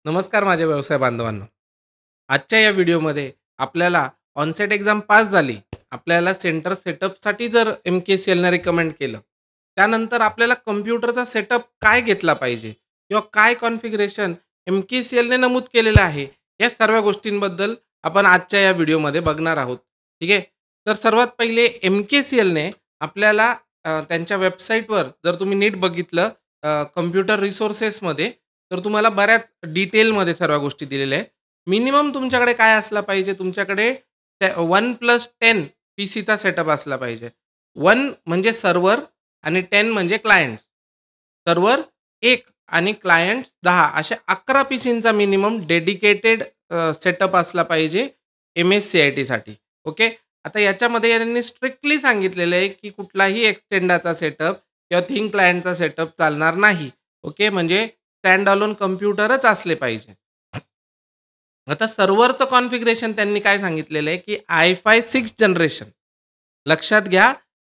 नमस्कार माझ्या व्यवसाय बांधवांनो. आजच्या या व्हिडिओमध्ये आपल्याला ऑनसेट एक्झाम पास झाली. आपल्याला सेंटर सेटअपसाठी जर एम-के-सी-एलने रिकमेंड केलं. त्यानंतर आपल्याला कॉम्प्युटरचा सेटअप काय घेतला पाहिजे किंवा काय कॉन्फिगरेशन एम-के-सी-एलने नमूद केलेलं आहे. या सर्व गोष्टींबद्दल आपण आजच्या या व्हिडिओमध्ये बघणार आहोत. ठीक आहे. तर सर्वात पहिले एम-के-सी-एलने आपल्याला त्यांच्या वेबसाईटवर जर तुम्ही नीट बघितलं कॉम्प्युटर रिसोर्सेसमध्ये तर तुम्हाला बऱ्याच डिटेलमध्ये सर्व गोष्टी दिलेल्या आहेत. मिनिमम तुमच्याकडे काय असला पाहिजे, तुमच्याकडे त्या 1+10 पीसीचा सेटअप असला पाहिजे. 1 म्हणजे सर्व्हर आणि 10 म्हणजे क्लायंट. सर्व्हर 1 आणि क्लायंट 10 अशा 11 पीसींचा मिनिमम डेडिकेटेड सेटअप असला पाहिजे एम-एस-सी-आय-टीसाठी. ओके. आता याच्यामध्ये यांनी स्ट्रिक्टली सांगितलेलं आहे, की कुठलाही एक्सटेंडाचा सेटअप किंवा थिंक क्लायंटचा सेटअप चालणार नाही. ओके. म्हणजे स्टँड अलोन कॉम्प्युटरच असले पाहिजे. आता सर्व्हरचं कॉन्फिगरेशन त्यांनी काय सांगितलेलं आहे, की आय-फाय 6th जनरेशन. लक्षात घ्या,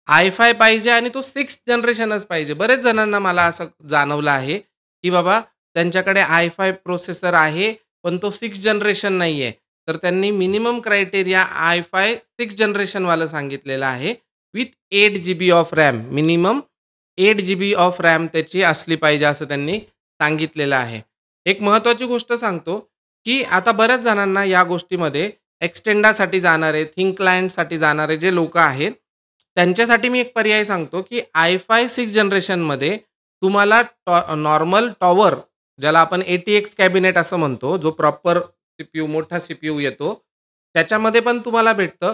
आय-फाय पाहिजे आणि तो 6th जनरेशनच पाहिजे. बरेच जणांना मला असं जाणवलं आहे, की बाबा त्यांच्याकडे आय-फाय प्रोसेसर आहे, पण तो 6th जनरेशन नाहीये. तर त्यांनी मिनिमम क्रायटेरिया आय-फाय 6th जनरेशनवालं सांगितलेलं आहे. With 8 GB of RAM. Minimum 8 GB of RAM त्याची असली पाहिजे असं त्यांनी सांगितलेलं आहे. एक महत्त्वाची गोष्ट सांगतो, की आता बऱ्याच जणांना या गोष्टीमध्ये एक्सटेंडासाठी जाणारे, थिंक क्लायंटसाठी जाणारे जे लोकं आहेत, त्यांच्यासाठी मी एक पर्याय सांगतो, की आय-फाय 6 जनरेशनमध्ये तुम्हाला नॉर्मल टॉवर ज्याला आपण ए-टी-एक्स कॅबिनेट असं म्हणतो, जो प्रॉपर सीपीयू मोठा सीपीयू येतो, त्याच्यामध्ये पण तुम्हाला भेटतं.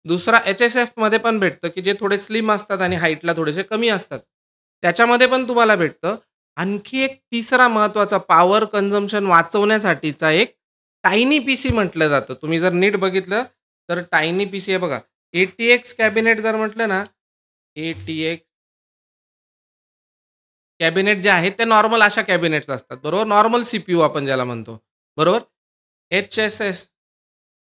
दुसरा एच-एस-एफमध्ये पण भेटतं, की जे थोडे स्लिम असतात आणि हाईटला थोडेसे कमी असतात. त्याच्यामध्ये पण तुम्हाला भेटतं. आणखी एक तिसरा महत्त्वाचा पॉवर कन्झम्पशन वाचवण्यासाठीचा एक टायनी पीसी म्हटलं जातं. तुम्ही जर नीट बघितलं तर टायनी पीसी हे बघा. ए-टी-एक्स कॅबिनेट जर म्हटलं ना, ए-टी-एक्स कॅबिनेट जे आहेत ते नॉर्मल अशा कॅबिनेट्स असतात, बरोबर. नॉर्मल सीपीयू आपण ज्याला म्हणतो, बरोबर. एच-एस-एस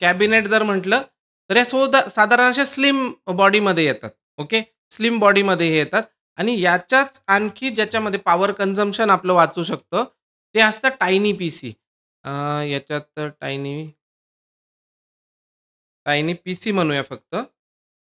कॅबिनेट जर म्हटलं, तर या साधारण अशा स्लिम बॉडीमध्ये येतात. ओके. स्लिम बॉडीमध्ये हे येतात आणि याच्याच आणखी ज्याच्यामध्ये पॉवर कन्झम्पशन आपलं वाचू शकतं, ते असतं टायनी पीसी. याच्यात टायनी टायनी पीसी म्हणूया फक्त.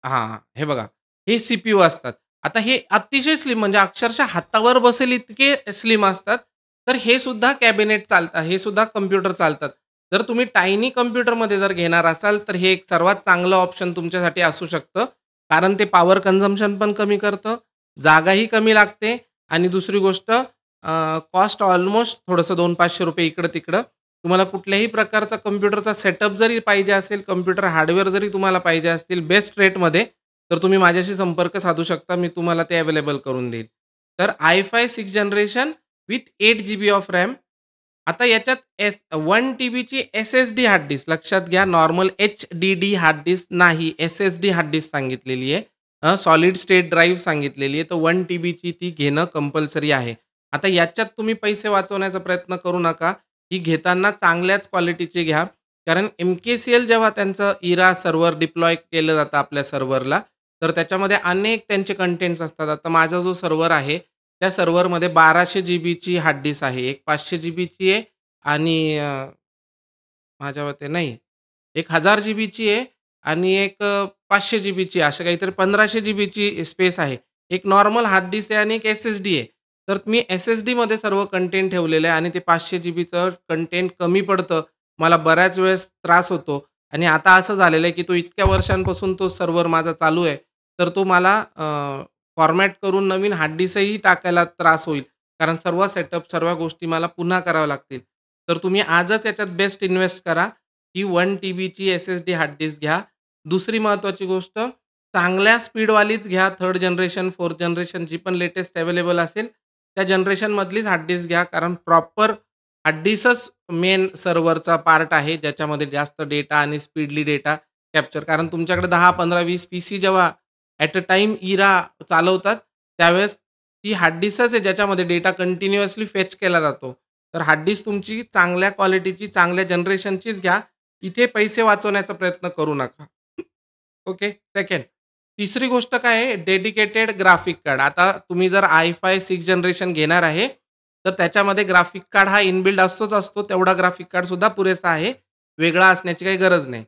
हां, हे बघा. हे सीपीयू असतात. आता हे अतिशय स्लिम म्हणजे अक्षरशः हातावर बसेल इतके स्लिम असतात. तर हे सुद्धा कॅबिनेट चालतात. हे सुद्धा कॉम्प्युटर चालतात. जर तुम्ही टायनी कॉम्प्युटरमध्ये जर घेणार असाल, तर हे एक सर्वात चांगलं ऑप्शन तुमच्यासाठी असू शकतं. कारण ते पॉवर कन्झम्पशन पण कमी करतं, जागाही कमी लागते आणि दुसरी गोष्ट कॉस्ट ऑलमोस्ट थोडंसं ₹200-500 इकडं-तिकडं. तुम्हाला कुठल्याही प्रकारचा कॉम्प्युटरचा सेटअप जरी पाहिजे असेल, कॉम्प्युटर हार्डवेअर जरी तुम्हाला पाहिजे असतील बेस्ट रेटमध्ये, तर तुम्ही माझ्याशी संपर्क साधू शकता. मी तुम्हाला ते अवेलेबल करून देईन. तर I-five 6 generation with 8 GB of RAM. आता याच्यात 1 टीबीची एस-एस-डी हार्ड डिस्क लक्षात घ्या. नॉर्मल एच-डी-डी हार्ड डिस्क नाही, एस-एस-डी हार्ड डिस्क सांगितलेली आहे. सॉलिड स्टेट ड्राईव्ह सांगितलेली आहे. तर 1 टीबीची ती घेणं कंपल्सरी आहे. आता याच्यात तुम्ही पैसे वाचवण्याचा प्रयत्न करू नका. ही घेताना चांगल्याच क्वालिटीची घ्या. कारण एम-के-सी-एल जेव्हा त्यांचं इरा सर्व्हर डिप्लॉय केलं जातं आपल्या सर्व्हरला, तर त्याच्यामध्ये अनेक त्यांचे कंटेंट्स असतात. आता माझा जो सर्व्हर आहे, त्या सर्व्हरमध्ये 1200 जीबीची हार्ड डिस्क आहे. एक 500 जीबीची आहे आणि माझ्या मते नाही, एक 1000 जीबीची आहे आणि एक 500 जीबीची आहे. अशा काहीतरी 1500 जीबीची स्पेस आहे. एक नॉर्मल हार्ड डिस्क आहे आणि एक एस-एस-डी आहे. तर मी एस-एस-डीमध्ये सर्व कंटेंट ठेवलेलं आहे आणि ते 500 जीबीचं कंटेंट कमी पडतं. मला बऱ्याच वेळेस त्रास होतो आणि आता असं झालेलं आहे, की तो इतक्या वर्षांपासून तो सर्व्हर माझा चालू आहे. तर तो मला फॉर्मॅट करून नवीन हार्ड डिस्कही टाकायला त्रास होईल. कारण सर्व सेटअप, सर्व गोष्टी मला पुन्हा कराव्या लागतील. तर तुम्ही आजच याच्यात बेस्ट इन्व्हेस्ट करा. ही 1 टीबीची एस-एस-डी हार्ड डिस्क घ्या. दुसरी महत्त्वाची गोष्ट, चांगल्या स्पीडवालीच घ्या. 3rd जनरेशन, 4th जनरेशन जी पण लेटेस्ट अवेलेबल असेल, त्या जनरेशनमधलीच हार्ड डिस्क घ्या. कारण प्रॉपर हार्ड डिस्कच मेन सर्व्हरचा पार्ट आहे, ज्याच्यामध्ये जास्त डेटा आणि स्पीडली डेटा कॅप्चर. कारण तुमच्याकडे 10, 15, 20 पीसी जेव्हा ॲट अ टाईम इरा चालवतात, त्यावेळेस ती हार्ड डिस्कच आहे ज्याच्यामध्ये डेटा कंटिन्युअसली फेच केला जातो. तर हार्ड डिस्क तुमची चांगल्या क्वालिटीची, चांगल्या जनरेशनचीच घ्या. इथे पैसे वाचवण्याचा प्रयत्न करू नका. ओके. सेकंड. तिसरी गोष्ट काय आहे, डेडिकेटेड ग्राफिक कार्ड. आता तुम्ही जर आय-फाय 6 जनरेशन घेणार आहे, तर त्याच्यामध्ये ग्राफिक कार्ड हा इनबिल्ड असतो. तेवढा ग्राफिक कार्डसुद्धा पुरेसा आहे. वेगळा असण्याची काही गरज नाही.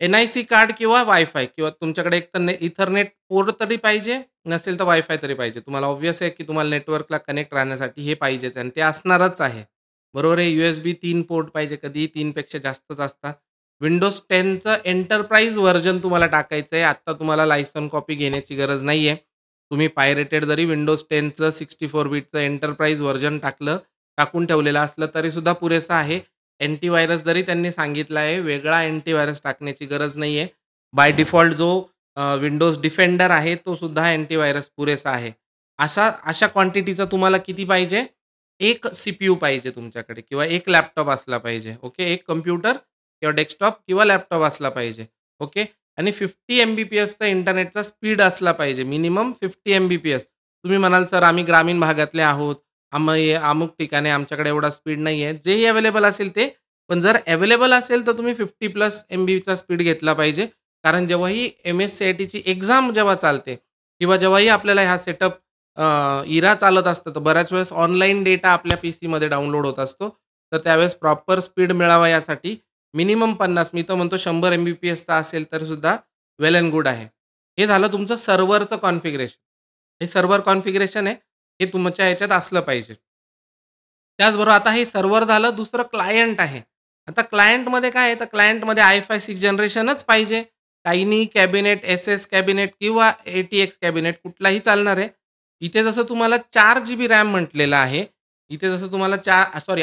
एन-आय-सी कार्ड किंवा वायफाय किंवा तुमच्याकडे एक तर इथरनेट पोर्ट तरी पाहिजे, नसेल तर वायफाय तरी पाहिजे. तुम्हाला ऑब्व्हियस आहे, की तुम्हाला नेटवर्कला कनेक्ट राहण्यासाठी हे पाहिजेच आणि ते असणारच आहे. बरोबर आहे. USB 3 पोर्ट पाहिजे. कधीही 3 पेक्षा जास्तच असतात. Windows 10चं एंटरप्राइज व्हर्जन तुम्हाला टाकायचं आहे. आत्ता तुम्हाला लायसन कॉपी घेण्याची गरज नाहीये. तुम्ही पायरेटेड जरी Windows 10चं 64 बिटचं एंटरप्राइज व्हर्जन टाकून ठेवलेलं असलं तरीसुद्धा पुरेसं आहे. अँटीव्हायरस जरी त्यांनी सांगितला आहे, वेगळा अँटीव्हायरस टाकण्याची गरज नाहीये. बाय डिफॉल्ट जो विंडोज डिफेंडर आहे, तो सुद्धा अँटीव्हायरस पुरेसा आहे. अशा क्वांटिटीचा तुम्हाला किती पाहिजे? एक सीपीयू पाहिजे तुमच्याकडे किंवा एक लॅपटॉप असला पाहिजे. ओके. एक कॉम्प्युटर किंवा डेस्कटॉप किंवा लॅपटॉप असला पाहिजे. ओके. आणि 50 एमबीपीएसचा इंटरनेटचा स्पीड असला पाहिजे. Minimum 50 Mbps. तुम्ही म्हणाल, "सर, आम्ही ग्रामीण भागातले आहोत. आम्ही अमुक ठिकाणी आमच्याकडे एवढा स्पीड नाहीये." जेही अवेलेबल असेल ते. पण जर अवेलेबल असेल, तर तुम्ही 50 प्लस एमबीचा स्पीड घेतला पाहिजे. कारण जेव्हाही एम-एस-सी-आय-टीची एक्झाम जेव्हा चालते किंवा जेव्हाही आपल्याला हा सेटअप इरा चालत असतं, तर बऱ्याच वेळेस ऑनलाईन डेटा आपल्या पीसीमध्ये डाउनलोड होत असतो. तर त्यावेळेस प्रॉपर स्पीड मिळावा यासाठी मिनिमम 50 मी तर म्हणतो 100 एमबीपीएसचा असेल तरीसुद्धा वेल एंड गुड आहे. हे झालं तुमचं सर्व्हरचं कॉन्फिगरेशन. हे सर्व्हर कॉन्फिगरेशन आहे. हे तुमच्या ह्याच्यात असलं पाहिजे. त्याचबरोबर आता हे सर्व्हर झालं, दुसरं क्लायंट आहे. आता क्लायंटमध्ये काय आहे, तर क्लायंटमध्ये i5 6 जनरेशनच पाहिजे. टायनी कॅबिनेट, एस-एस कॅबिनेट किंवा ATX कॅबिनेट कुठलाही चालणार आहे. इथे जसं तुम्हाला 4 जीबी रॅम म्हटलेलं आहे. इथे जसं तुम्हाला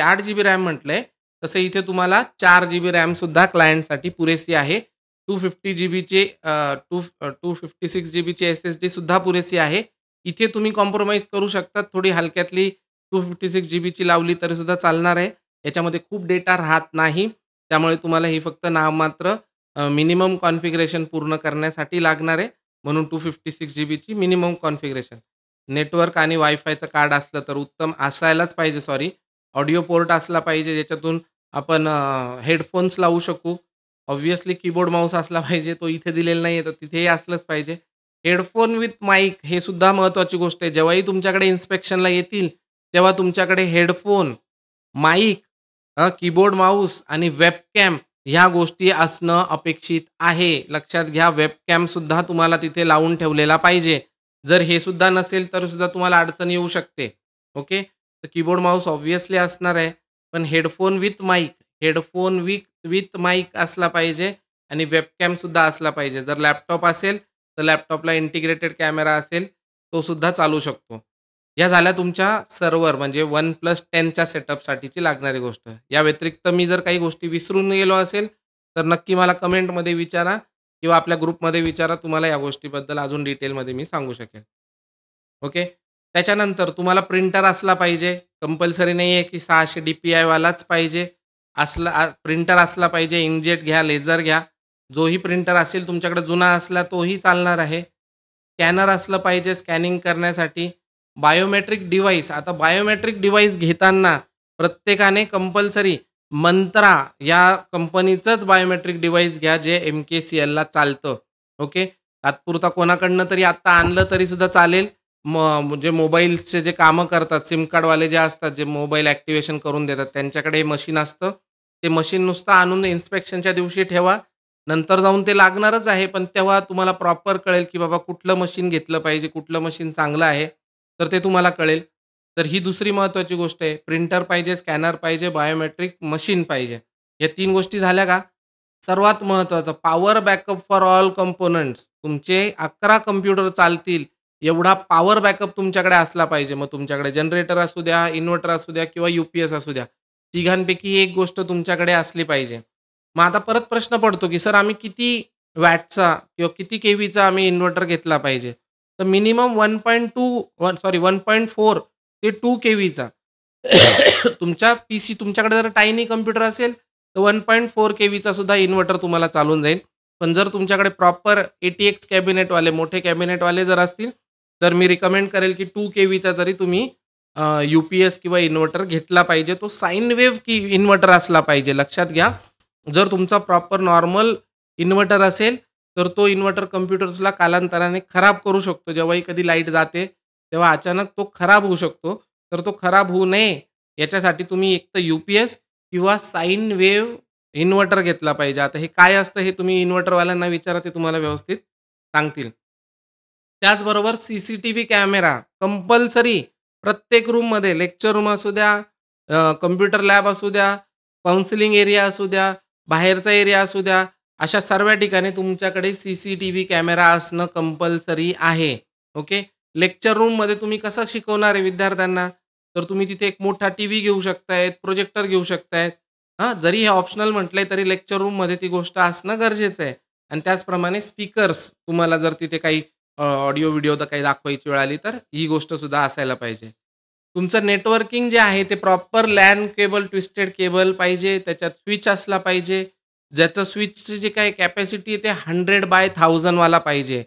8 जीबी रॅम म्हटलंय, तसं इथे तुम्हाला 4 जीबी रॅमसुद्धा क्लायंटसाठी पुरेसी आहे. 250 जीबीची 256 जीबीची SSDसुद्धा पुरेसी आहे. इथे तुम्ही कॉम्प्रोमाईज करू शकता. थोडी हलक्यातली 256 जीबीची लावली तरीसुद्धा चालणार आहे. याच्यामध्ये खूप डेटा राहत नाही. त्यामुळे तुम्हाला ही फक्त नाममात्र मिनिमम कॉन्फिगरेशन पूर्ण करण्यासाठी लागणार आहे. म्हणून 256 जीबीची मिनिमम कॉन्फिगरेशन. नेटवर्क आणि वायफायचं कार्ड असलं तर उत्तम असायलाच पाहिजे सॉरी. ऑडिओ पोर्ट असला पाहिजे ज्याच्यातून आपण हेडफोन्स लावू शकू. ऑब्व्हियसली कीबोर्ड माऊस असला पाहिजे. तो इथे दिलेला नाहीये तर तिथेही असलंच पाहिजे. हेडफोन विथ माईक हे सुद्धा महत्त्वाची गोष्ट आहे. जेव्हाही तुमच्याकडे इन्स्पेक्शनला येतील, तेव्हा तुमच्याकडे हेडफोन, माईक, कीबोर्ड माऊस आणि वेबकॅम ह्या गोष्टी असणं अपेक्षित आहे. लक्षात घ्या वेबकॅमसुद्धा तुम्हाला तिथे लावून ठेवलेला पाहिजे. जर हे सुद्धा नसेल तर सुद्धा तुम्हाला अडचण येऊ शकते. ओके. तर कीबोर्ड माऊस ऑब्व्हियसली असणार आहे. पण हेडफोन विथ माईक असला पाहिजे आणि वेबकॅमसुद्धा असला पाहिजे. जर लॅपटॉप असेल, तर लॅपटॉपला इंटिग्रेटेड कॅमेरा असेल, तो सुद्धा चालू शकतो. या झाल्या तुमच्या सर्व्हर म्हणजे OnePlus 10च्या सेटअपसाठीची लागणारी गोष्ट. या व्यतिरिक्त मी जर काही गोष्टी विसरून गेलो असेल, तर नक्की मला कमेंटमध्ये विचारा किंवा आपल्या ग्रुपमध्ये विचारा. तुम्हाला या गोष्टीबद्दल अजून डिटेलमध्ये मी सांगू शकेल. ओके. त्याच्यानंतर तुम्हाला प्रिंटर असला पाहिजे. कंपल्सरी नाही आहे, की 600 DPIवालाच पाहिजे. प्रिंटर असला पाहिजे. इंकजेट घ्या, लेझर घ्या. जोही प्रिंटर असेल तुमच्याकडे जुना असला तोही चालणार आहे. स्कॅनर असलं पाहिजे स्कॅनिंग करण्यासाठी. Biometric device. आता बायोमेट्रिक डिव्हाइस घेताना प्रत्येकाने कंपल्सरी मंत्रा या कंपनीचंच बायोमेट्रिक डिव्हाइस घ्या, जे MKCLला चालतं. ओके. तात्पुरता कोणाकडनं तरी आत्ता आणलं तरीसुद्धा चालेल. म्हणजे मोबाईलचे जे कामं करतात, सिम कार्डवाले जे असतात, जे मोबाईल ॲक्टिव्हेशन करून देतात, त्यांच्याकडे हे मशीन असतं. ते मशीन नुसतं आणून इन्स्पेक्शनच्या दिवशी ठेवा. नंतर जाऊन ते लागणारच आहे, पण तेव्हा तुम्हाला प्रॉपर कळेल, की बाबा कुठलं मशीन घेतलं पाहिजे, कुठलं मशीन चांगलं आहे, तर ते तुम्हाला कळेल. तर ही दुसरी महत्त्वाची गोष्ट आहे. प्रिंटर पाहिजे, स्कॅनर पाहिजे, बायोमेट्रिक मशीन पाहिजे. या 3 गोष्टी झाल्या का? सर्वात महत्त्वाचं power backup for all components. तुमचे 11 कॉम्प्युटर चालतील एवढा पॉवर बॅकअप तुमच्याकडे असला पाहिजे. मग तुमच्याकडे जनरेटर असू द्या, इन्व्हर्टर असू द्या किंवा UPS असू द्या. तिघांपैकी एक गोष्ट तुमच्याकडे असली पाहिजे. मग आता परत प्रश्न पडतो, की सर आम्ही किती वॅटचा किंवा किती केव्हीचा आम्ही इन्व्हर्टर घेतला पाहिजे? तर मिनिमम 1.4 ते 2 केव्हीचा. तुमच्या पीसी तुमच्याकडे जर टायनी कॉम्प्युटर असेल, तर 1.4 केव्हीचा सुद्धा इन्व्हर्टर तुम्हाला चालून जाईल. पण जर तुमच्याकडे प्रॉपर ATX कॅबिनेटवाले, मोठे कॅबिनेटवाले जर असतील, तर मी रिकमेंड करेल, की 2 केव्हीचा तरी तुम्ही UPS किंवा इन्व्हर्टर घेतला पाहिजे. तो साइन वेव्ह इन्व्हर्टर असला पाहिजे. लक्षात घ्या. जर तुमचा प्रॉपर नॉर्मल इन्व्हर्टर असेल, तर तो इन्व्हर्टर कॉम्प्युटर्सला कालांतराने खराब करू शकतो. जेव्हाही कधी लाईट जाते, तेव्हा अचानक तो खराब होऊ शकतो. तर तो खराब होऊ नये याच्यासाठी तुम्ही एक तर यू-पी-एस किंवा साइन वेव्ह इन्व्हर्टर घेतला पाहिजे. आता हे काय असतं हे तुम्ही इन्व्हर्टरवाल्यांना विचारा ते तुम्हाला व्यवस्थित सांगतील. त्याचबरोबर सीसीटीव्ही कॅमेरा कंपल्सरी प्रत्येक रूममध्ये लेक्चर रूम असू द्या, कॉम्प्युटर लॅब असू द्या, काउन्सिलिंग एरिया असू द्या, बाहेरचा एरिया असू द्या, अशा सर्व ठिकाणी तुमच्याकडे सीसीटीव्ही कॅमेरा असणं कंपल्सरी आहे. ओके. लेक्चर रूममध्ये तुम्ही कसं शिकवणार आहे विद्यार्थ्यांना? तर तुम्ही तिथे एक मोठा टीव्ही घेऊ शकताय, प्रोजेक्टर घेऊ शकताय. हां, जरी हे ऑप्शनल म्हटलंय तरी लेक्चर रूममध्ये ती गोष्ट असणं गरजेचं आहे. आणि त्याचप्रमाणे स्पीकर्स तुम्हाला जर तिथे काही ऑडिओ व्हिडिओ तर काही दाखवायची वेळ आली तर ही गोष्टसुद्धा असायला पाहिजे. तुमचं नेटवर्किंग जे आहे ते proper LAN cable, twisted cable पाहिजे. त्याच्यात स्विच असला पाहिजे. ज्याचं स्विचची जी काही कॅपॅसिटी आहे ते 100/1000 वाला पाहिजे.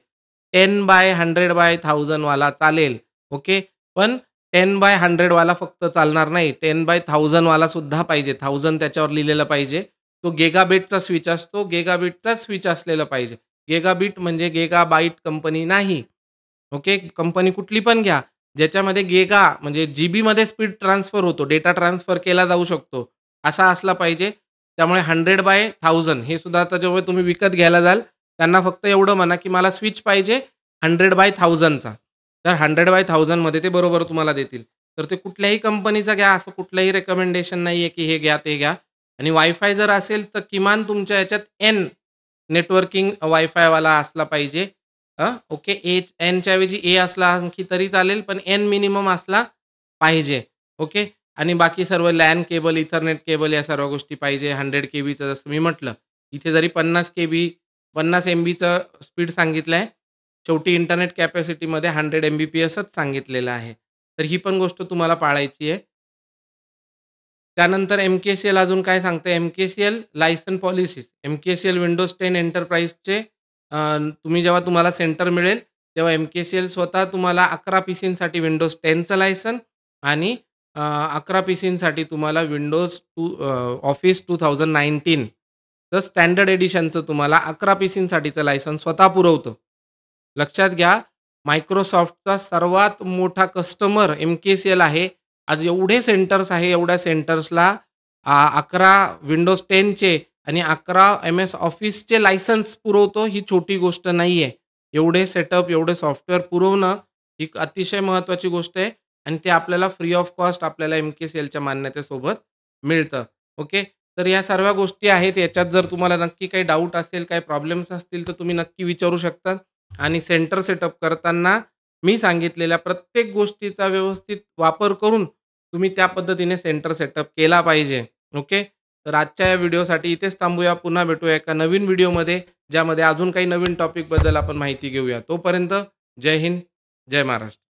10/100/1000 वाला चालेल. ओके. पण 10/100 वाला फक्त चालणार नाही. 10/1000 वाला सुद्धा पाहिजे. 1000 त्याच्यावर लिहिलेलं पाहिजे. तो गिगाबिटचा स्विच असतो. गिगाबिटचाच स्विच असलेलं पाहिजे. गिगाबिट म्हणजे गिगाबाईट कंपनी नाही. ओके. कंपनी कुठली पण घ्या. ज्याच्यामध्ये गिगा म्हणजे जीबीमध्ये स्पीड ट्रान्सफर होतो. डेटा ट्रान्सफर केला जाऊ शकतो. असा असला पाहिजे. त्यामुळे 100/1000 हे सुद्धा आता जेव्हा तुम्ही विकत घ्यायला जाल, त्यांना फक्त एवढं म्हणा, की मला स्विच पाहिजे 100/1000 चा. तर 100/1000 मध्ये ते बरोबर तुम्हाला देतील. तर ते कुठल्याही कंपनीचा घ्या, असं कुठलंही रिकमेंडेशन नाहीये, की हे घ्या, ते घ्या. आणि वायफाय जर असेल, तर किमान तुमच्या ह्याच्यात एन नेटवर्किंग वायफायवाला असला पाहिजे. ओके. एनच्या ऐवजी ए असला आणखी तरी चालेल, पण एन मिनिमम असला पाहिजे. ओके. आणि बाकी सर्व लॅन केबल, इथरनेट केबल या सर्व गोष्टी पाहिजे. 100 केबीचं जसं मी म्हटलं. इथे जरी 50 केबी 50 एमबीचं स्पीड सांगितलं आहे. शेवटी इंटरनेट कॅपॅसिटीमध्ये 100 एमबीपीएसच सांगितलेलं आहे. तर ही पण गोष्ट तुम्हाला पाळायची आहे. त्यानंतर एम-के-सी-एल अजून काय सांगतं एम-के-सी-एल लायसन पॉलिसीज. एम-के-सी-एल विंडोज 10 एंटरप्राइजचे तुम्ही जेव्हा तुम्हाला सेंटर मिळेल, तेव्हा एम-के-सी-एल स्वतः तुम्हाला 11 पीसींसाठी विंडोज 10चं लायसन आणि 11 पीसींसाठी तुम्हाला विंडोज ऑफिस 2019 तर स्टँडर्ड एडिशनचं तुम्हाला 11 पीसींसाठीचं लायसन स्वतः पुरवतं. लक्षात घ्या, Microsoftचा सर्वात मोठा कस्टमर एम-के-सी-एल आहे. आज एवढे सेंटर्स आहे, एवढ्या सेंटर्सला 11 विंडोज 10चे आणि 11 एम-एस ऑफिसचे लायसन्स पुरवतो, ही छोटी गोष्ट नाहीये. एवढे सेटअप, एवढे सॉफ्टवेअर पुरवणं ही अतिशय महत्त्वाची गोष्ट आहे आणि ते आपल्याला फ्री ऑफ कॉस्ट आपल्याला एम-के-सी-एलच्या मान्यतेसोबत मिळतं. ओके. तर या सर्व गोष्टी आहेत. याच्यात जर तुम्हाला नक्की काही डाऊट असेल, काही प्रॉब्लेम्स असतील, तर तुम्ही नक्की विचारू शकता आणि सेंटर सेटअप करताना मी सांगितलेल्या प्रत्येक गोष्टीचा व्यवस्थित वापर करून तुम्ही त्या पद्धतीने सेंटर सेटअप केला पाहिजे. ओके. तर आजच्या या व्हिडिओसाठी इथेच थांबूया. पुन्हा भेटूया एका नवीन व्हिडिओमध्ये, ज्यामध्ये अजून काही नवीन टॉपिकबद्दल आपण माहिती घेऊया. तोपर्यंत जय हिंद, जय महाराष्ट्र.